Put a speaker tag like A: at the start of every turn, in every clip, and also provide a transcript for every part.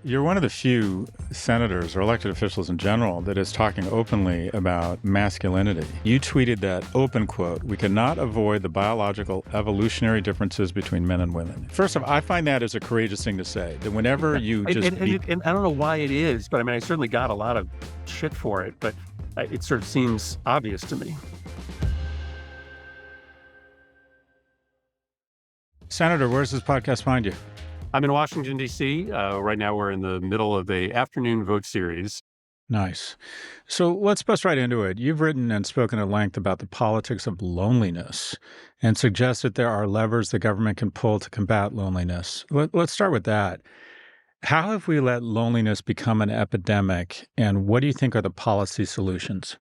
A: You're one of the few senators or elected officials in general that is talking openly about masculinity. You tweeted that, open quote, "We cannot avoid the biological evolutionary differences between men and women." First off, I find that is a courageous thing to say, that whenever you
B: And,
A: just
B: and, and, and I don't know why it is, but I mean, I certainly got a lot of shit for it, but it sort of seems obvious to me.
A: Senator, where's this podcast find you?
B: I'm in Washington, D.C. Right now, we're in the middle of a afternoon vote series.
A: Nice. So let's bust right into it. You've written and spoken at length about the politics of loneliness and suggest that there are levers the government can pull to combat loneliness. Let's start with that. How have we let loneliness become an epidemic, and what do you think are the policy solutions?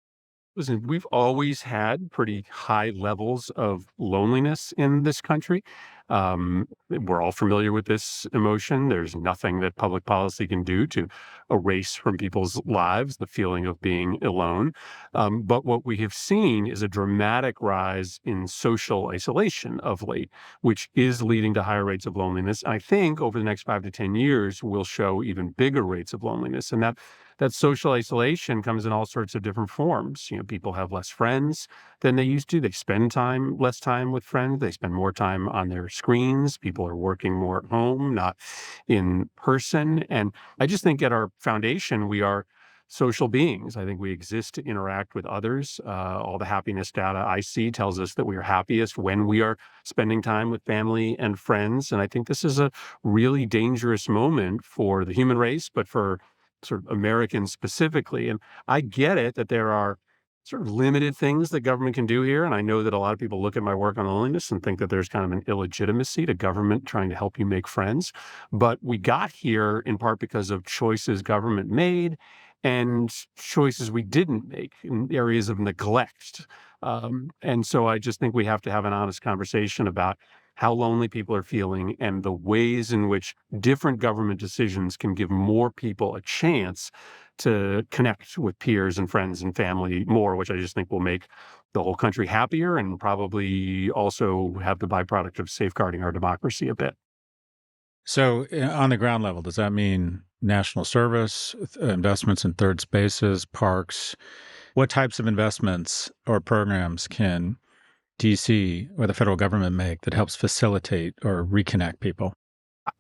B: Listen, we've always had pretty high levels of loneliness in this country. We're all familiar with this emotion. There's nothing that public policy can do to erase from people's lives the feeling of being alone. But what we have seen is a dramatic rise in social isolation of late, which is leading to higher rates of loneliness. I think over the next 5 to 10 years, we'll show even bigger rates of loneliness. And that social isolation comes in all sorts of different forms. People have less friends than they used to. They spend less time with friends. They spend more time on their screens. People are working more at home, not in person. And I just think at our foundation, we are social beings. I think we exist to interact with others. All the happiness data I see tells us that we are happiest when we are spending time with family and friends. And I think this is a really dangerous moment for the human race, but for sort of Americans specifically. And I get it that there are sort of limited things that government can do here. And I know that a lot of people look at my work on loneliness and think that there's kind of an illegitimacy to government trying to help you make friends. But we got here in part because of choices government made and choices we didn't make in areas of neglect. And so I just think we have to have an honest conversation about how lonely people are feeling and the ways in which different government decisions can give more people a chance to connect with peers and friends and family more, which I just think will make the whole country happier and probably also have the byproduct of safeguarding our democracy a bit.
A: So, on the ground level, does that mean national service, investments in third spaces, parks? What types of investments or programs can DC or the federal government make that helps facilitate or reconnect people?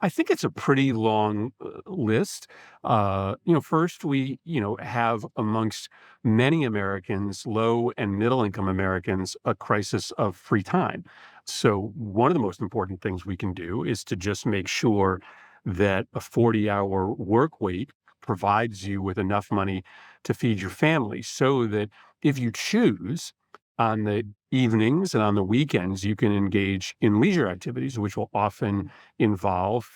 B: I think it's a pretty long list. First we have amongst many Americans, low and middle income Americans, a crisis of free time. So one of the most important things we can do is to just make sure that a 40-hour work week provides you with enough money to feed your family so that if you choose on the evenings and on the weekends, you can engage in leisure activities, which will often involve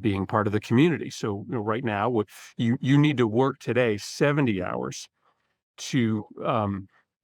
B: being part of the community. So right now, you need to work today 70 hours to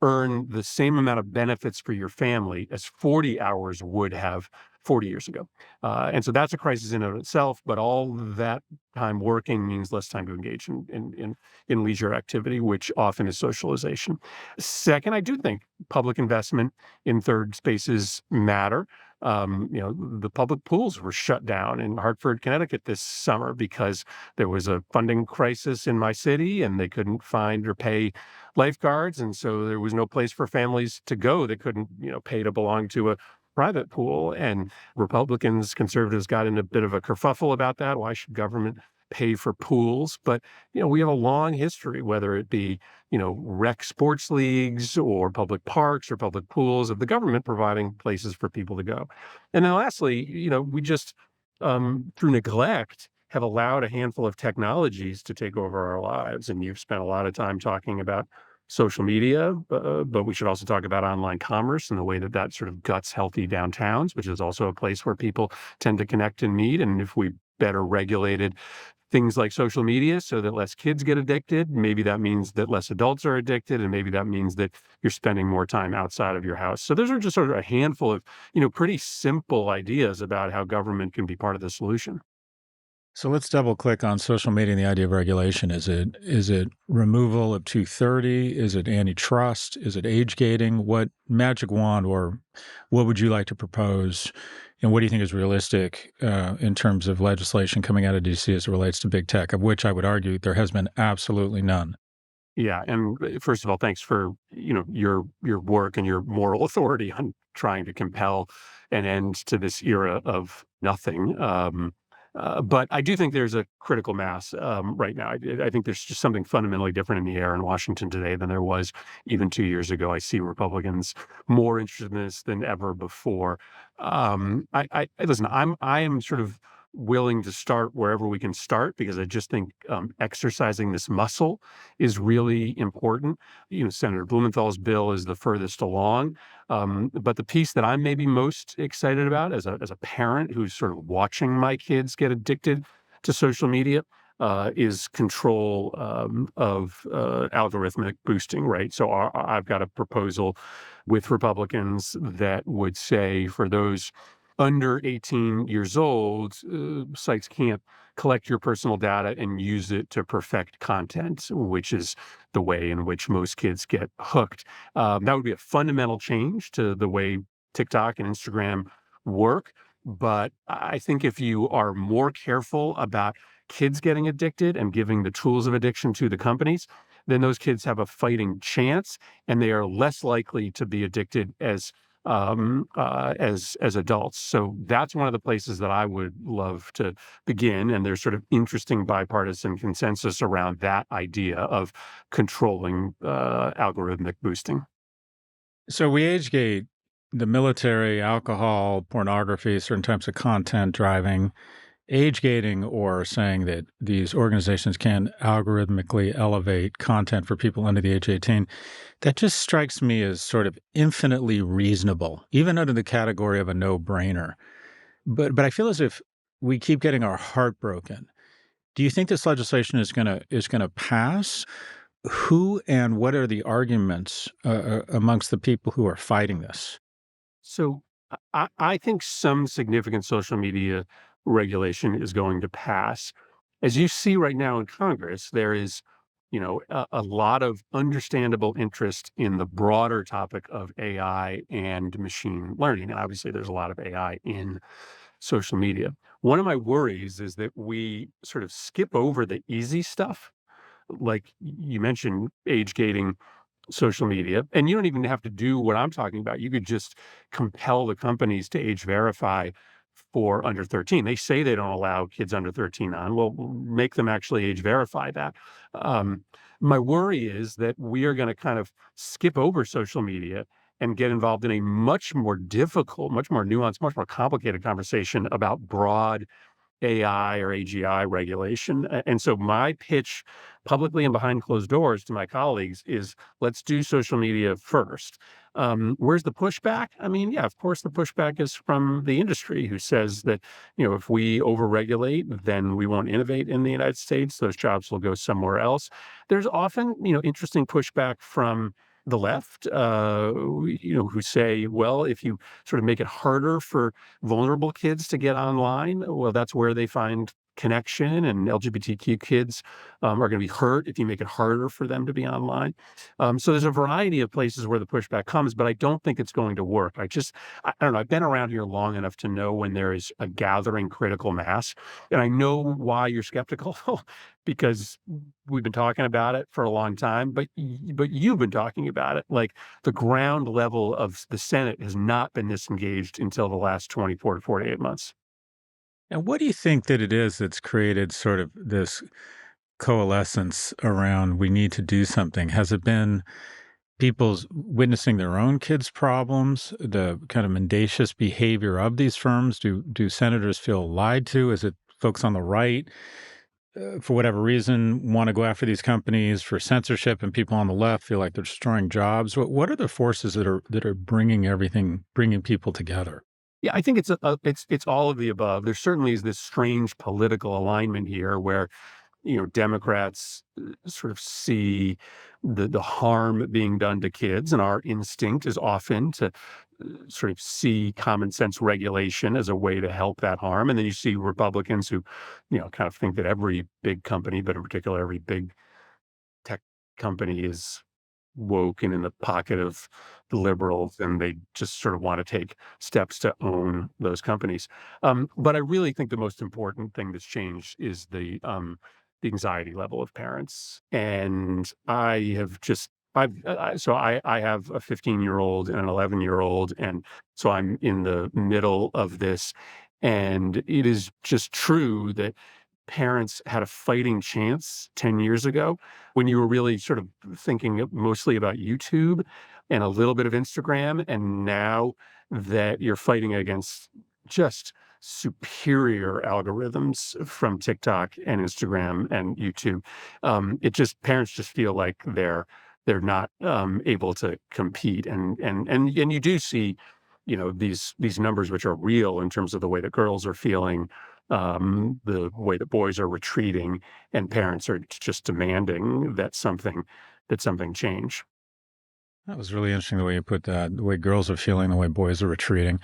B: earn the same amount of benefits for your family as 40 hours would have 40 years ago. And so that's a crisis in and of itself, but all that time working means less time to engage in leisure activity, which often is socialization. Second, I do think public investment in third spaces matter. The public pools were shut down in Hartford, Connecticut this summer because there was a funding crisis in my city and they couldn't find or pay lifeguards. And so there was no place for families to go that couldn't, pay to belong to a private pool. And Republicans, conservatives got in a bit of a kerfuffle about that. Why should government pay for pools? But, we have a long history, whether it be, rec sports leagues or public parks or public pools, of the government providing places for people to go. And then lastly, we just, through neglect, have allowed a handful of technologies to take over our lives. And you've spent a lot of time talking about social media, but we should also talk about online commerce and the way that that sort of guts healthy downtowns, which is also a place where people tend to connect and meet. And if we better regulated things like social media so that less kids get addicted, maybe that means that less adults are addicted, and maybe that means that you're spending more time outside of your house. So those are just sort of a handful of, pretty simple ideas about how government can be part of the solution.
A: So let's double click on social media and the idea of regulation. Is it removal of 230? Is it antitrust? Is it age gating? What magic wand or what would you like to propose And what do you think is realistic in terms of legislation coming out of DC as it relates to big tech, of which I would argue there has been absolutely none?
B: Yeah, and first of all, thanks for, your work and your moral authority on trying to compel an end to this era of nothing. But I do think there's a critical mass right now. I think there's just something fundamentally different in the air in Washington today than there was even 2 years ago. I see Republicans more interested in this than ever before. Listen. I am sort of willing to start wherever we can start because I just think exercising this muscle is really important. Senator Blumenthal's bill is the furthest along. But the piece that I'm maybe most excited about as a parent who's sort of watching my kids get addicted to social media is control of algorithmic boosting, right? So I've got a proposal with Republicans that would say for those under 18 years old, sites can't collect your personal data and use it to perfect content, which is the way in which most kids get hooked. That would be a fundamental change to the way TikTok and Instagram work. But I think if you are more careful about kids getting addicted and giving the tools of addiction to the companies, then those kids have a fighting chance and they are less likely to be addicted as adults. So that's one of the places that I would love to begin. And there's sort of interesting bipartisan consensus around that idea of controlling algorithmic boosting.
A: So we age gate the military, alcohol, pornography, certain types of content driving, age gating, or saying that these organizations can algorithmically elevate content for people under the age of 18. That just strikes me as sort of infinitely reasonable, even under the category of a no-brainer. But I feel as if we keep getting our heart broken. Do you think this legislation is gonna pass? Who and what are the arguments amongst the people who are fighting this?
B: So I think some significant social media regulation is going to pass. As you see right now in Congress, there is, a lot of understandable interest in the broader topic of AI and machine learning. And obviously, there's a lot of AI in social media. One of my worries is that we sort of skip over the easy stuff. Like you mentioned, age gating social media, and you don't even have to do what I'm talking about. You could just compel the companies to age verify for under 13. They say they don't allow kids under 13 on. Well, make them actually age verify that. Um, my worry is that we are going to kind of skip over social media and get involved in a much more difficult, much more nuanced, much more complicated conversation about broad AI or AGI regulation. And so my pitch publicly and behind closed doors to my colleagues is let's do social media first. Where's the pushback? I mean, yeah, of course, the pushback is from the industry who says that, if we overregulate, then we won't innovate in the United States. Those jobs will go somewhere else. There's often, interesting pushback from the left, who say, well, if you sort of make it harder for vulnerable kids to get online, well, that's where they find connection, and LGBTQ kids are going to be hurt if you make it harder for them to be online. So there's a variety of places where the pushback comes, but I don't think it's going to work. I don't know. I've been around here long enough to know when there is a gathering critical mass, and I know why you're skeptical because we've been talking about it for a long time, but you've been talking about it. Like the ground level of the Senate has not been disengaged until the last 24 to 48 months.
A: And what do you think that it is that's created sort of this coalescence around we need to do something? Has it been people's witnessing their own kids' problems, the kind of mendacious behavior of these firms? Do senators feel lied to? Is it folks on the right, for whatever reason, want to go after these companies for censorship, and people on the left feel like they're destroying jobs? What are the forces that are bringing people together?
B: Yeah, I think it's all of the above. There certainly is this strange political alignment here where Democrats sort of see the harm being done to kids, and our instinct is often to sort of see common sense regulation as a way to help that harm. And then you see Republicans who, kind of think that every big company, but in particular every big tech company is woke and in the pocket of the liberals, and they just sort of want to take steps to own those companies. But I really think the most important thing that's changed is the anxiety level of parents. And I have just I have a 15-year-old and an 11-year-old, and so I'm in the middle of this. And it is just true that parents had a fighting chance 10 years ago when you were really sort of thinking mostly about YouTube and a little bit of Instagram. And now that you're fighting against just superior algorithms from TikTok and Instagram and YouTube, it just parents just feel like they're not able to compete. And you do see, these numbers which are real in terms of the way that girls are feeling, the way that boys are retreating, and parents are just demanding that something change.
A: That was really interesting the way you put that, the way girls are feeling, the way boys are retreating.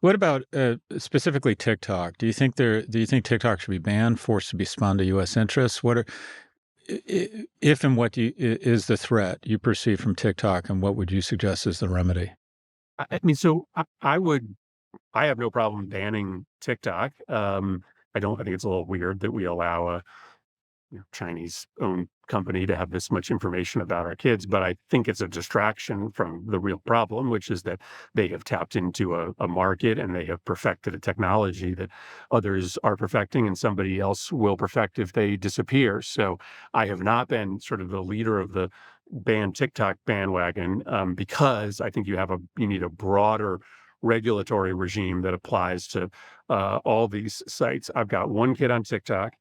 A: What about specifically TikTok? Do you think TikTok should be banned, forced to be spun to U.S. interests? What are if and what is the threat you perceive from TikTok, and what would you suggest is the remedy?
B: I mean, so I have no problem banning TikTok. I think it's a little weird that we allow a Chinese-owned company to have this much information about our kids, but I think it's a distraction from the real problem, which is that they have tapped into a market and they have perfected a technology that others are perfecting and somebody else will perfect if they disappear. So I have not been sort of the leader of the ban TikTok bandwagon, because I think you need a broader regulatory regime that applies to all these sites. I've got one kid on TikTok.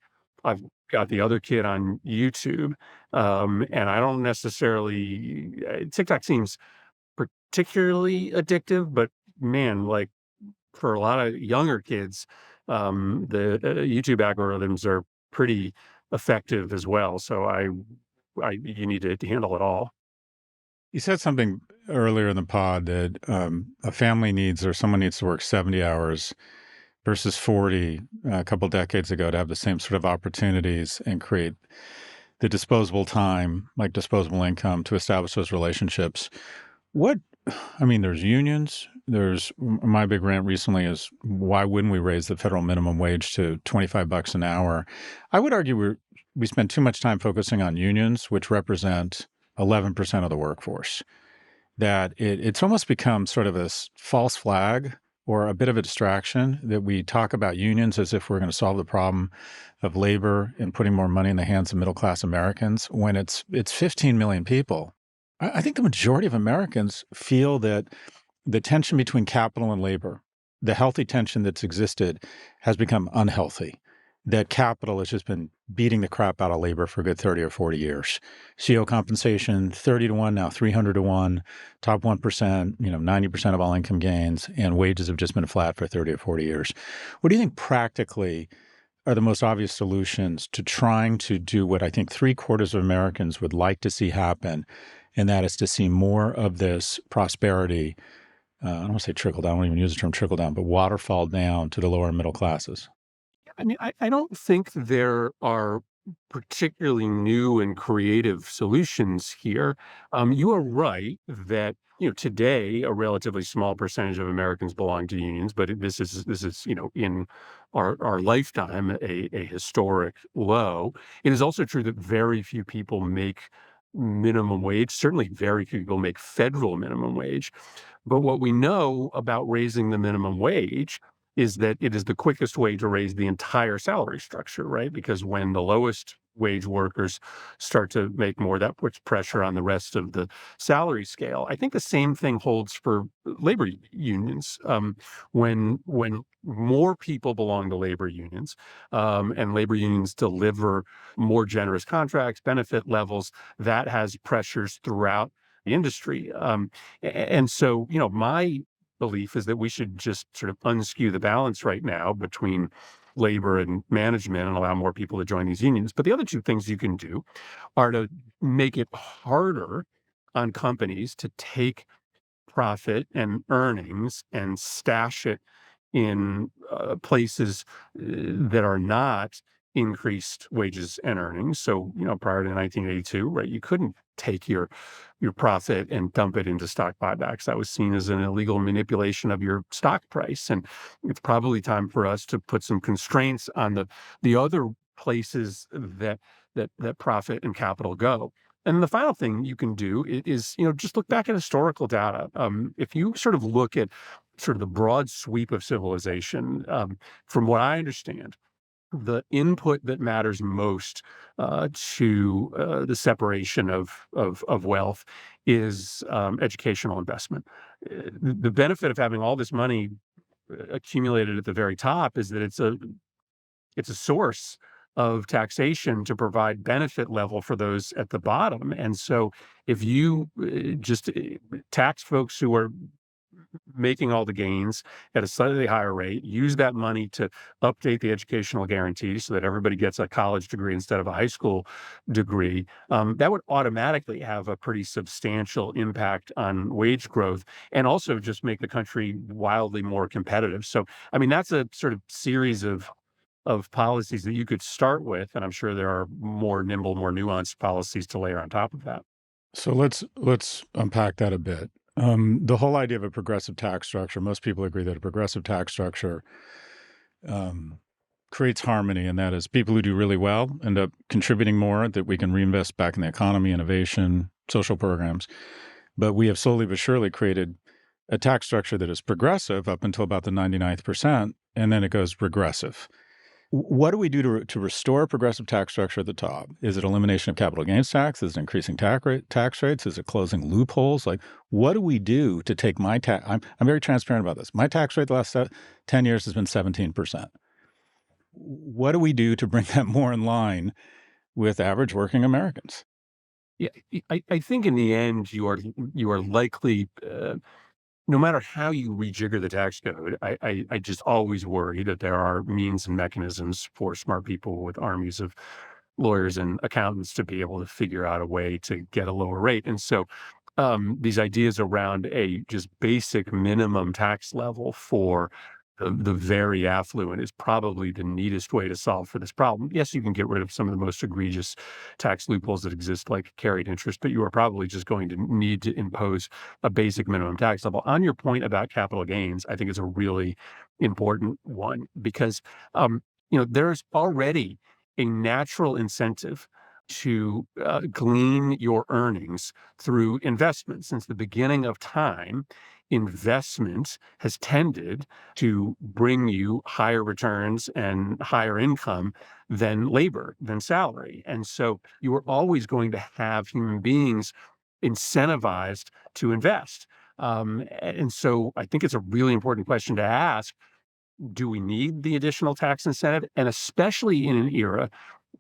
B: I've got the other kid on YouTube, and I don't necessarily TikTok seems particularly addictive, but man, like, for a lot of younger kids, the YouTube algorithms are pretty effective as well. So you need to handle it all.
A: You said something earlier in the pod that a family needs or someone needs to work 70 hours versus 40 a couple decades ago to have the same sort of opportunities and create the disposable time, like disposable income, to establish those relationships. What, I mean, there's unions. My big rant recently is why wouldn't we raise the federal minimum wage to $25 an hour? I would argue we spend too much time focusing on unions, which represent 11% of the workforce, that it's almost become sort of this false flag or a bit of a distraction that we talk about unions as if we're going to solve the problem of labor and putting more money in the hands of middle class Americans when it's 15 million people. I think the majority of Americans feel that the tension between capital and labor, the healthy tension that's existed, has become unhealthy. That capital has just been beating the crap out of labor for a good 30 or 40 years. CEO compensation, 30 to 1, now 300 to 1, top 1%, 90% of all income gains, and wages have just been flat for 30 or 40 years. What do you think practically are the most obvious solutions to trying to do what I think three-quarters of Americans would like to see happen, and that is to see more of this prosperity, I don't want to say trickle down, I don't even use the term trickle down, but waterfall down to the lower and middle classes?
B: I mean, I don't think there are particularly new and creative solutions here. You are right that today a relatively small percentage of Americans belong to unions, but this is in our lifetime a historic low. It is also true that very few people make minimum wage. Certainly, very few people make federal minimum wage. But what we know about raising the minimum wage is that it is the quickest way to raise the entire salary structure, right? Because when the lowest wage workers start to make more, that puts pressure on the rest of the salary scale. I think the same thing holds for labor unions. When more people belong to labor unions, and labor unions deliver more generous contracts, benefit levels, that has pressures throughout the industry. And so, my belief is that we should just sort of unskew the balance right now between labor and management and allow more people to join these unions. But the other two things you can do are to make it harder on companies to take profit and earnings and stash it in places that are not increased wages and earnings. So, prior to 1982, right, you couldn't take your profit and dump it into stock buybacks. That was seen as an illegal manipulation of your stock price. And it's probably time for us to put some constraints on the other places that profit and capital go. And the final thing you can do is, just look back at historical data. If you sort of look at sort of the broad sweep of civilization, from what I understand, the input that matters most to the separation of wealth is educational investment. The benefit of having all this money accumulated at the very top is that it's a source of taxation to provide benefit level for those at the bottom. And so if you just tax folks who are making all the gains at a slightly higher rate, use that money to update the educational guarantee so that everybody gets a college degree instead of a high school degree, that would automatically have a pretty substantial impact on wage growth and also just make the country wildly more competitive. So, I mean, that's a sort of series of policies that you could start with, and I'm sure there are more nimble, more nuanced policies to layer on top of that.
A: So let's unpack that a bit. The whole idea of a progressive tax structure, most people agree that a progressive tax structure um, creates harmony, and that is people who do really well end up contributing more that we can reinvest back in the economy, innovation, social programs. But we have slowly but surely created a tax structure that is progressive up until about the 99th percent, and then it goes regressive. What do we do to restore a progressive tax structure at the top? Is it elimination of capital gains tax? Is it increasing tax rates? Is it closing loopholes? Like, what do we do to take my tax? I'm very transparent about this. My tax rate the last 10 years has been 17%. What do we do to bring that more in line with average working Americans?
B: Yeah, I think in the end you are likely no matter how you rejigger the tax code, I just always worry that there are means and mechanisms for smart people with armies of lawyers and accountants to be able to figure out a way to get a lower rate. And so these ideas around a just basic minimum tax level for the very affluent is probably the neatest way to solve for this problem. Yes, you can get rid of some of the most egregious tax loopholes that exist, like carried interest, but you are probably just going to need to impose a basic minimum tax level. On your point about capital gains, I think it's a really important one because there's already a natural incentive to glean your earnings through investment. Since the beginning of time, investment has tended to bring you higher returns and higher income than labor, than salary. And so you are always going to have human beings incentivized to invest. And so I think it's a really important question to ask. Do we need the additional tax incentive? And especially in an era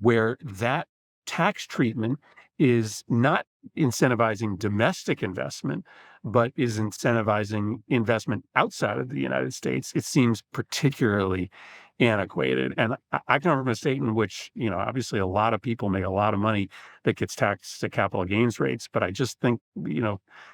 B: where that tax treatment is not incentivizing domestic investment, but is incentivizing investment outside of the United States, it seems particularly antiquated. And I come from a state in which, obviously a lot of people make a lot of money that gets taxed at capital gains rates. But I just think,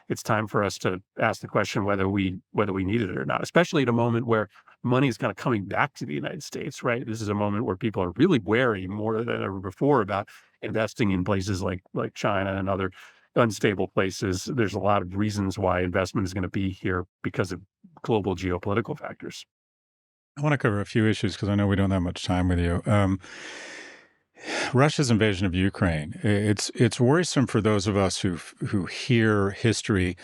B: it's time for us to ask the question whether we need it or not, especially at a moment where money is kind of coming back to the United States, right? This is a moment where people are really wary more than ever before about investing in places like China and other unstable places. There's a lot of reasons why investment is going to be here because of global geopolitical factors.
A: I want to cover a few issues because I know we don't have much time with you. Russia's invasion of Ukraine. It's worrisome for those of us who hear history.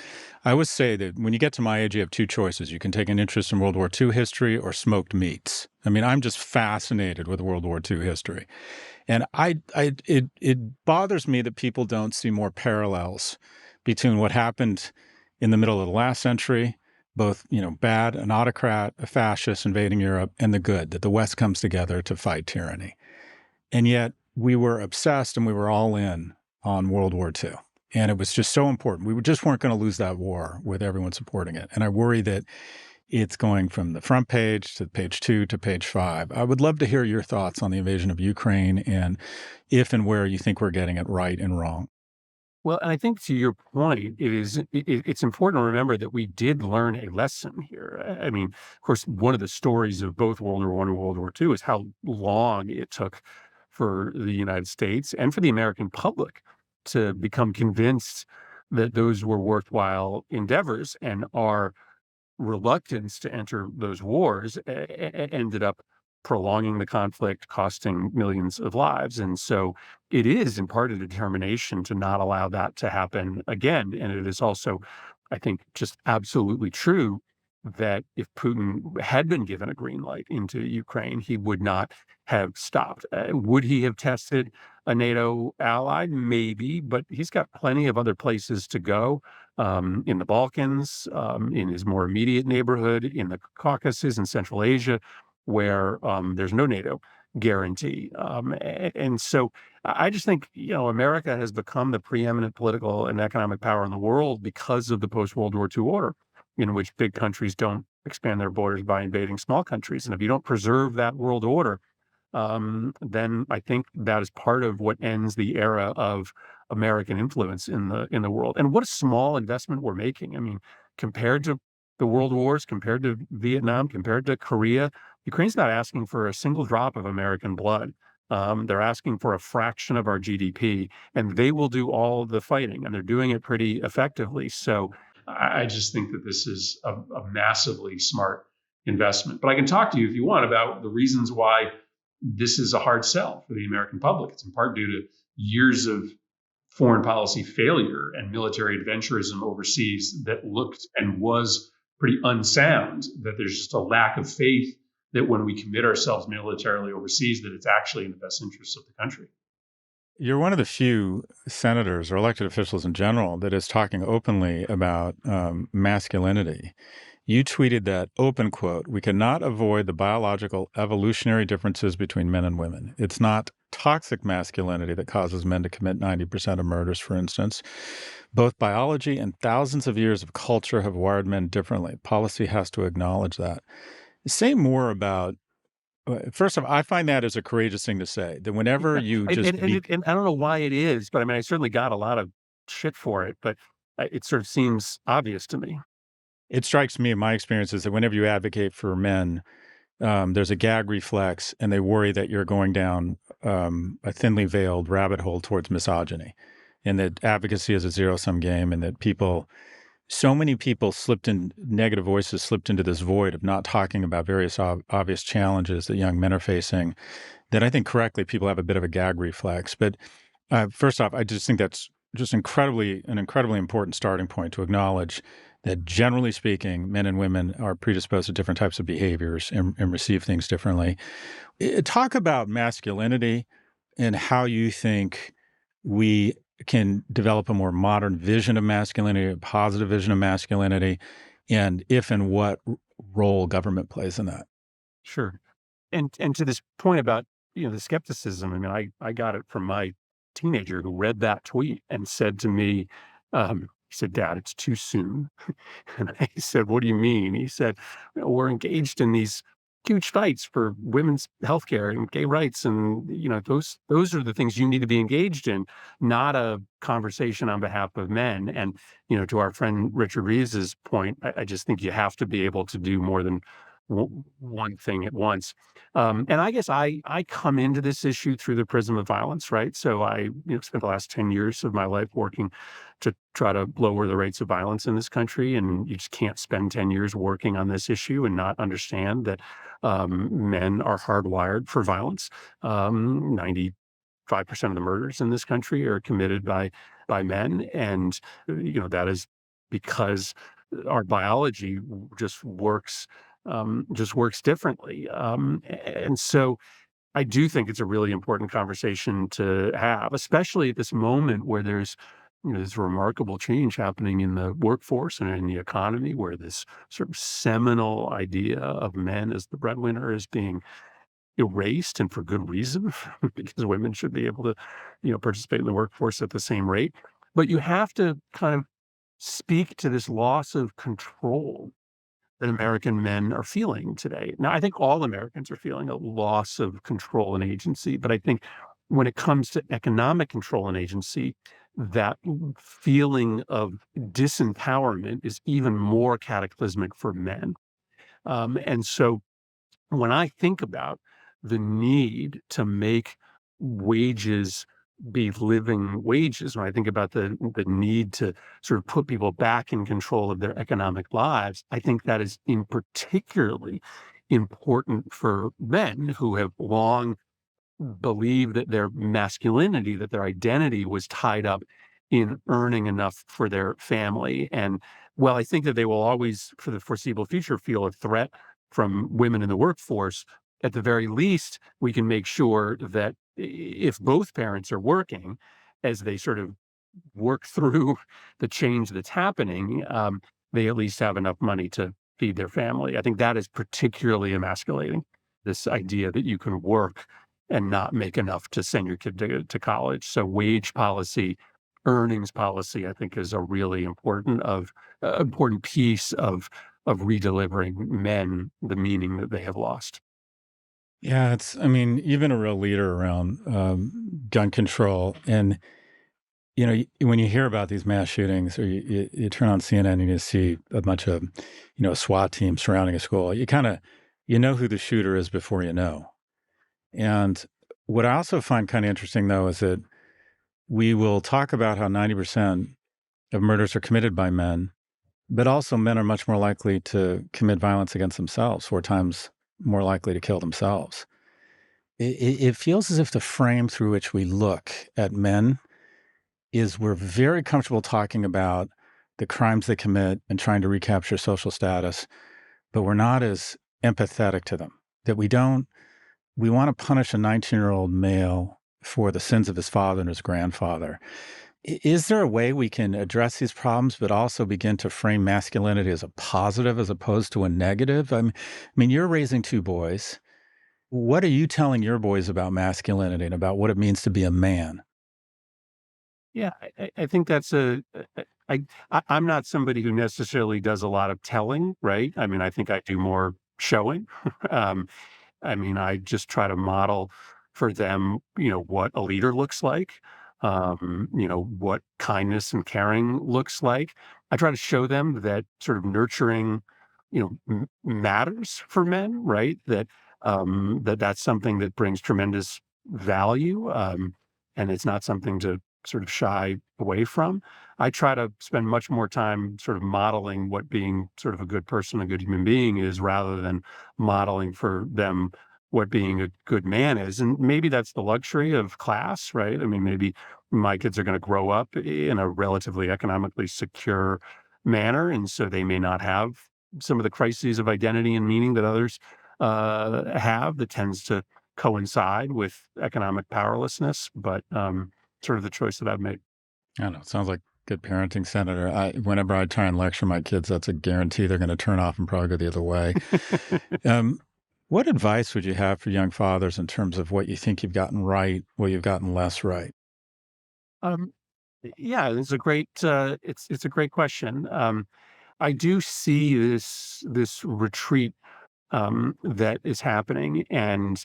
A: I always say that when you get to my age, you have two choices. You can take an interest in World War II history or smoked meats. I mean, I'm just fascinated with World War II history, and it bothers me that people don't see more parallels between what happened in the middle of the last century, both bad, an autocrat, a fascist invading Europe, and the good that the West comes together to fight tyranny. And yet we were obsessed and we were all in on World War II. And it was just so important. We just weren't going to lose that war with everyone supporting it. And I worry that it's going from the front page to page 2 to page 5. I would love to hear your thoughts on the invasion of Ukraine and if and where you think we're getting it right and wrong.
B: Well, and I think to your point, it's important to remember that we did learn a lesson here. I mean, of course, one of the stories of both World War I and World War II is how long it took for the United States and for the American public to become convinced that those were worthwhile endeavors, and our reluctance to enter those wars ended up prolonging the conflict, costing millions of lives. And so it is in part a determination to not allow that to happen again. And it is also, I think, just absolutely true that if Putin had been given a green light into Ukraine, he would not have stopped. Would he have tested a NATO ally? Maybe, but he's got plenty of other places to go, in the Balkans, in his more immediate neighborhood, in the Caucasus, in Central Asia, where there's no NATO guarantee. And so I just think, America has become the preeminent political and economic power in the world because of the post World War II order, in which big countries don't expand their borders by invading small countries. And if you don't preserve that world order, then I think that is part of what ends the era of American influence in the world. And what a small investment we're making. I mean, compared to the world wars, compared to Vietnam, compared to Korea, Ukraine's not asking for a single drop of American blood. They're asking for a fraction of our GDP, and they will do all the fighting, and they're doing it pretty effectively. So I just think that this is a massively smart investment. But I can talk to you if you want about the reasons why this is a hard sell for the American public. It's in part due to years of foreign policy failure and military adventurism overseas that looked and was pretty unsound, that there's just a lack of faith that when we commit ourselves militarily overseas, that it's actually in the best interests of the country.
A: You're one of the few senators or elected officials in general that is talking openly about masculinity. You tweeted that, open quote, "We cannot avoid the biological evolutionary differences between men and women. It's not toxic masculinity that causes men to commit 90% of murders, for instance. Both biology and thousands of years of culture have wired men differently. Policy has to acknowledge that." Say more about, first of all, I find that is a courageous thing to say, that whenever
B: Yeah,
A: you just be,
B: and I don't know why it is, but I mean, I certainly got a lot of shit for it, but it sort of seems obvious to me.
A: it strikes me in my experience is that whenever you advocate for men, there's a gag reflex, and they worry that you're going down a thinly veiled rabbit hole towards misogyny, and that advocacy is a zero sum game, and that so many people negative voices slipped into this void of not talking about various obvious challenges that young men are facing, that I think correctly people have a bit of a gag reflex. But first off, I just think that's just an incredibly important starting point to acknowledge that generally speaking, men and women are predisposed to different types of behaviors and receive things differently. Talk about masculinity and how you think we can develop a more modern vision of masculinity, a positive vision of masculinity, and if and what role government plays in that.
B: Sure. And to this point about, the skepticism, I mean, I got it from my teenager who read that tweet and said to me, he said, "Dad, it's too soon." And I said, "What do you mean?" He said, We're engaged in these huge fights for women's healthcare and gay rights, and those are the things you need to be engaged in, not a conversation on behalf of men." And to our friend Richard Reeves's point, I just think you have to be able to do more than one thing at once. And I guess I come into this issue through the prism of violence, right? So I spent the last 10 years of my life working to try to lower the rates of violence in this country. And you just can't spend 10 years working on this issue and not understand that men are hardwired for violence. 95% of the murders in this country are committed by men. And, that is because our biology just works differently. And so I do think it's a really important conversation to have, especially at this moment where there's this remarkable change happening in the workforce and in the economy, where this sort of seminal idea of men as the breadwinner is being erased, and for good reason, because women should be able to, participate in the workforce at the same rate. But you have to kind of speak to this loss of control that American men are feeling today. Now, I think all Americans are feeling a loss of control and agency, but I think when it comes to economic control and agency, that feeling of disempowerment is even more cataclysmic for men. And so when I think about the need to make wages be living wages, when I think about the need to sort of put people back in control of their economic lives, I think that is in particularly important for men who have long believed that their masculinity, that their identity was tied up in earning enough for their family. And well, I think that they will always, for the foreseeable future, feel a threat from women in the workforce. At the very least, we can make sure that if both parents are working, as they sort of work through the change that's happening, they at least have enough money to feed their family. I think that is particularly emasculating. This idea that you can work and not make enough to send your kid to college. So wage policy, earnings policy, I think is a really important piece of redelivering men the meaning that they have lost.
A: Yeah, I mean, you've been a real leader around gun control. And, when you hear about these mass shootings or you turn on CNN and you see a bunch of, SWAT teams surrounding a school, you know who the shooter is before you know. And what I also find kind of interesting, though, is that we will talk about how 90% of murders are committed by men, but also men are much more likely to commit violence against themselves, 4 times more likely to kill themselves. It feels as if the frame through which we look at men is we're very comfortable talking about the crimes they commit and trying to recapture social status, but we're not as empathetic to them. That we want to punish a 19-year-old male for the sins of his father and his grandfather. Is there a way we can address these problems, but also begin to frame masculinity as a positive as opposed to a negative? I mean, you're raising 2 boys. What are you telling your boys about masculinity and about what it means to be a man?
B: Yeah, I think that's I'm not somebody who necessarily does a lot of telling, right? I mean, I think I do more showing. um, I mean, I just try to model for them, what a leader looks like, what kindness and caring looks like. I try to show them that sort of nurturing, matters for men, right? That's something that brings tremendous value, and it's not something to sort of shy away from. I try to spend much more time sort of modeling what being sort of a good person, a good human being is, rather than modeling for them what being a good man is. And maybe that's the luxury of class, right? I mean, maybe my kids are going to grow up in a relatively economically secure manner. And so they may not have some of the crises of identity and meaning that others have, that tends to coincide with economic powerlessness. But sort of the choice that I've made.
A: I don't know. It sounds like good parenting, Senator. Whenever I try and lecture my kids, that's a guarantee they're going to turn off and probably go the other way. Um, what advice would you have for young fathers in terms of what you think you've gotten right, what you've gotten less right?
B: um, yeah, it's a great question. I do see this retreat that is happening. And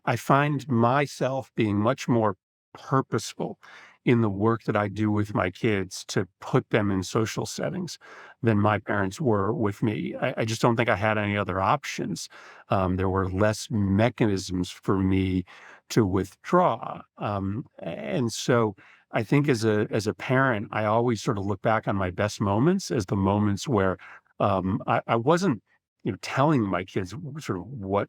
B: I find myself being much more purposeful in the work that I do with my kids to put them in social settings than my parents were with me. I just don't think I had any other options. There were less mechanisms for me to withdraw. And so I think as a parent, I always sort of look back on my best moments as the moments where I wasn't telling my kids sort of what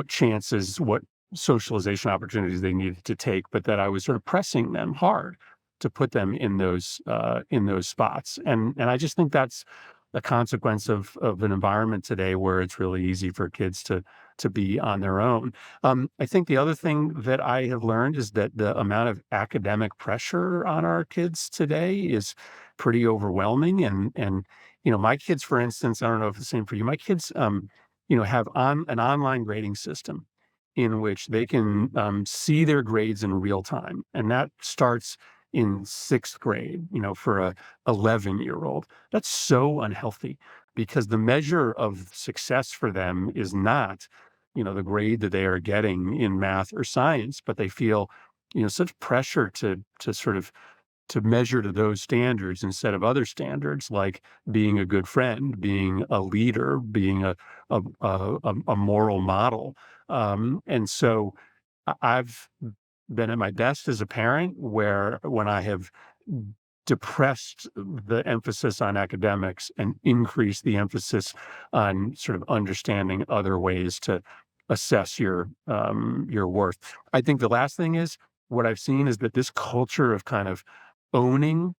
B: chances, what socialization opportunities they needed to take, but that I was sort of pressing them hard to put them in those spots. And I just think that's a consequence of an environment today where it's really easy for kids to be on their own. I think the other thing that I have learned is that the amount of academic pressure on our kids today is pretty overwhelming. And my kids, for instance, I don't know if it's the same for you. My kids, have an online grading system in which they can see their grades in real time, and that starts in sixth grade. For a 11-year-old, that's so unhealthy because the measure of success for them is not, the grade that they are getting in math or science, but they feel, such pressure to sort of to measure to those standards instead of other standards like being a good friend, being a leader, being a moral model. And so I've been at my best as a parent, where when I have depressed the emphasis on academics and increased the emphasis on sort of understanding other ways to assess your worth. I think the last thing is what I've seen is that this culture of kind of owning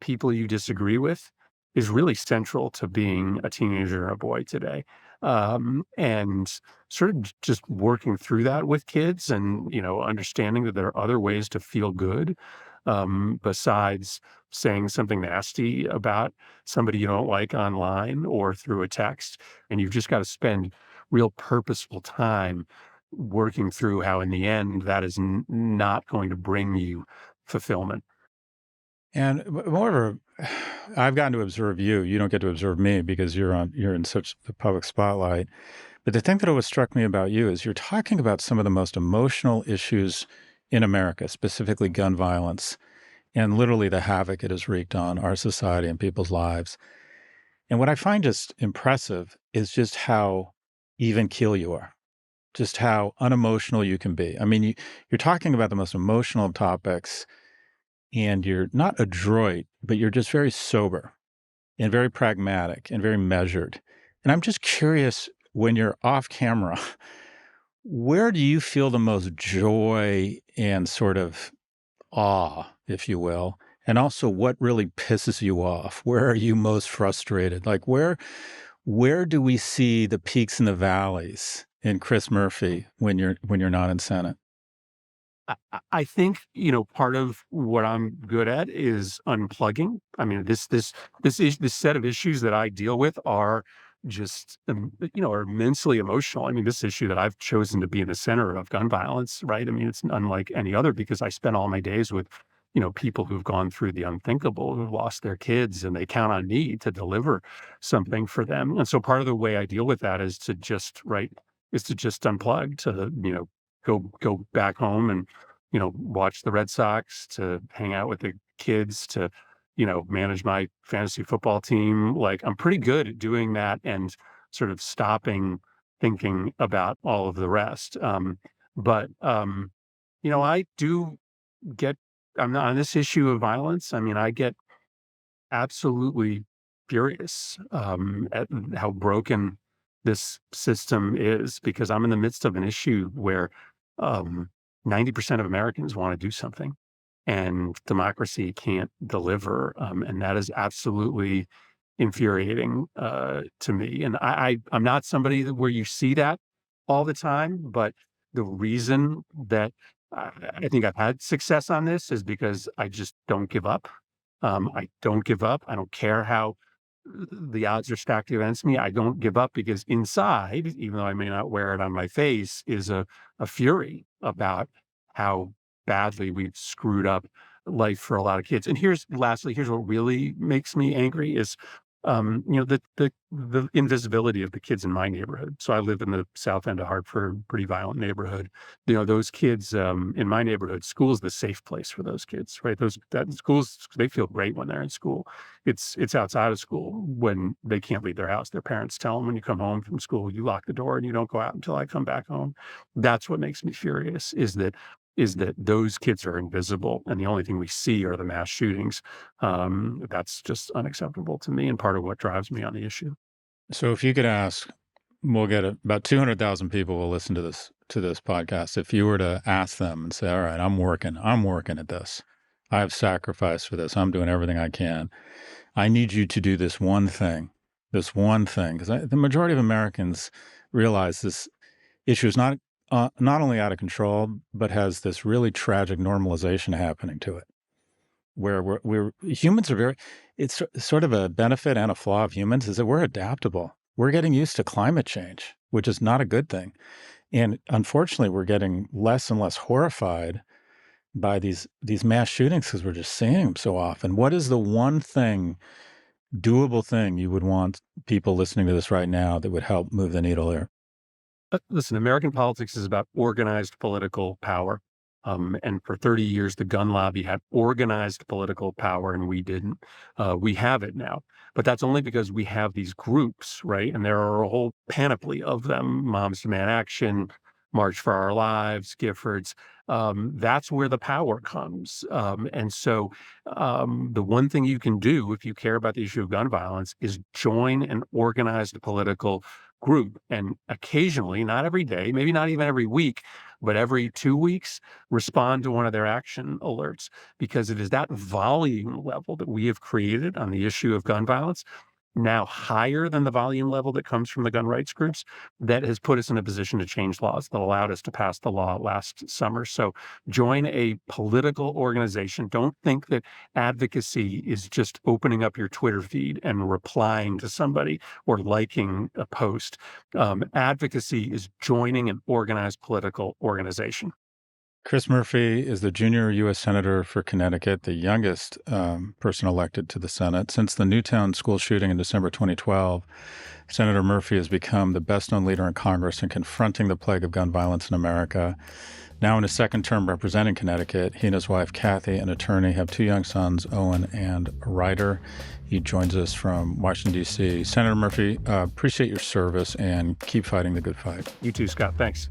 B: people you disagree with is really central to being a teenager or a boy today. And sort of just working through that with kids and, understanding that there are other ways to feel good, besides saying something nasty about somebody you don't like online or through a text. And you've just got to spend real purposeful time working through how, in the end, that is not going to bring you fulfillment.
A: And moreover, I've gotten to observe you. You don't get to observe me because you're in such the public spotlight. But the thing that always struck me about you is you're talking about some of the most emotional issues in America, specifically gun violence, and literally the havoc it has wreaked on our society and people's lives. And what I find just impressive is just how even keel you are, just how unemotional you can be. I mean, you're talking about the most emotional of topics, and you're not adroit, but you're just very sober and very pragmatic and very measured. And I'm just curious, when you're off camera, where do you feel the most joy and sort of awe, if you will? And also, what really pisses you off? Where are you most frustrated? Like, where do we see the peaks and the valleys in Chris Murphy when you're not in Senate?
B: I think, part of what I'm good at is unplugging. I mean, this set of issues that I deal with are just, are immensely emotional. I mean, this issue that I've chosen to be in the center of, gun violence, right? I mean, it's unlike any other because I spend all my days with, people who've gone through the unthinkable, who've lost their kids, and they count on me to deliver something for them. And so part of the way I deal with that is to just unplug, to, go back home and watch the Red Sox, to hang out with the kids, to, manage my fantasy football team. Like, I'm pretty good at doing that and sort of stopping thinking about all of the rest. But I do get, I'm not on this issue of violence. I mean, I get absolutely furious, at how broken this system is, because I'm in the midst of an issue where, um, 90% of Americans wanna do something, and democracy can't deliver, and that is absolutely infuriating, to me, and I'm not somebody where you see that all the time, but the reason that I think I've had success on this is because I just don't give up. I don't give up. I don't care how the odds are stacked against me. I don't give up because inside, even though I may not wear it on my face, is a fury about how badly we've screwed up life for a lot of kids. And here's what really makes me angry is, the invisibility of the kids in my neighborhood. So I live in the south end of Hartford, pretty violent neighborhood. Those kids, in my neighborhood, school is the safe place for those kids, right? Those that schools, they feel great when they're in school. It's outside of school when they can't leave their house. Their parents tell them, when you come home from school, you lock the door and you don't go out until I come back home. That's what makes me furious, is that those kids are invisible and the only thing we see are the mass shootings. That's just unacceptable to me and part of what drives me on the issue.
A: So if you could ask, we'll get about 200,000 people will listen to this podcast. If you were to ask them and say, "All right, I'm working at this. I have sacrificed for this. I'm doing everything I can. I need you to do this one thing," because the majority of Americans realize this issue is not only out of control, but has this really tragic normalization happening to it, where we're humans are very. It's sort of a benefit and a flaw of humans is that we're adaptable. We're getting used to climate change, which is not a good thing. And unfortunately, we're getting less and less horrified by these mass shootings because we're just seeing them so often. What is the one doable thing you would want people listening to this right now that would help move the needle there?
B: Listen, American politics is about organized political power. And for 30 years, the gun lobby had organized political power and we didn't. We have it now. But that's only because we have these groups, right? And there are a whole panoply of them: Moms Demand Action, March for Our Lives, Giffords. that's where the power comes. And so the one thing you can do if you care about the issue of gun violence is join an organized political group. And occasionally, not every day, maybe not even every week, but every 2 weeks, respond to one of their action alerts, because it is that volume level that we have created on the issue of gun violence, now higher than the volume level that comes from the gun rights groups, that has put us in a position to change laws that allowed us to pass the law last summer. So join a political organization. Don't think that advocacy is just opening up your Twitter feed and replying to somebody or liking a post. Advocacy is joining an organized political organization.
A: Chris Murphy is the junior U.S. Senator for Connecticut, the youngest person elected to the Senate. Since the Newtown school shooting in December 2012, Senator Murphy has become the best known leader in Congress in confronting the plague of gun violence in America. Now in his second term representing Connecticut, he and his wife, Kathy, an attorney, have two young sons, Owen and Ryder. He joins us from Washington, D.C. Senator Murphy, appreciate your service and keep fighting the good fight.
B: You too, Scott. Thanks.